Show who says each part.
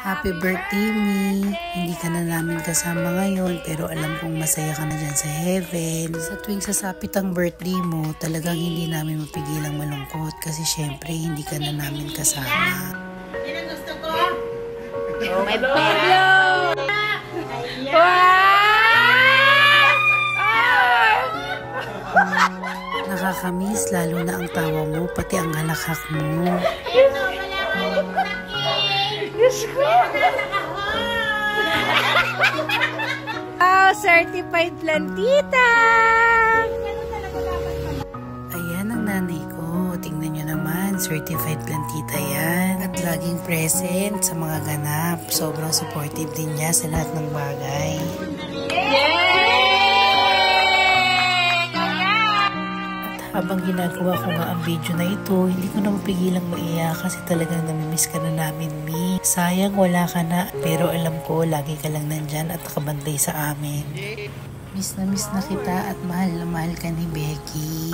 Speaker 1: Happy birthday, Mi! Hindi ka na namin kasama ngayon pero alam kong masaya ka na dyan sa heaven. Sa tuwing sasapit ang birthday mo, talagang hindi namin mapigilang malungkot kasi syempre hindi ka na namin kasama.
Speaker 2: Yan ang gusto ko.
Speaker 3: Oh, may Pablo! Wow!
Speaker 1: Nakakamiss lalo na ang tawa mo, pati ang halakhak mo.
Speaker 2: Eto, wala ka ulit packing.
Speaker 3: Diyos ko! Oh, certified plantita!
Speaker 1: Ayan ang nanay ko. Tingnan nyo naman, certified plantita yan. At laging present sa mga ganap. Sobrang supportive din niya sa lahat ng bagay. Habang ginagawa ko nga ang video na ito, hindi ko na mapigilang maiyak kasi talagang namimiss ka na namin, Mi. Sayang wala ka na, pero alam ko lagi ka lang nandyan at nakabantay sa amin. Miss na kita at mahal na mahal ka ni Becky.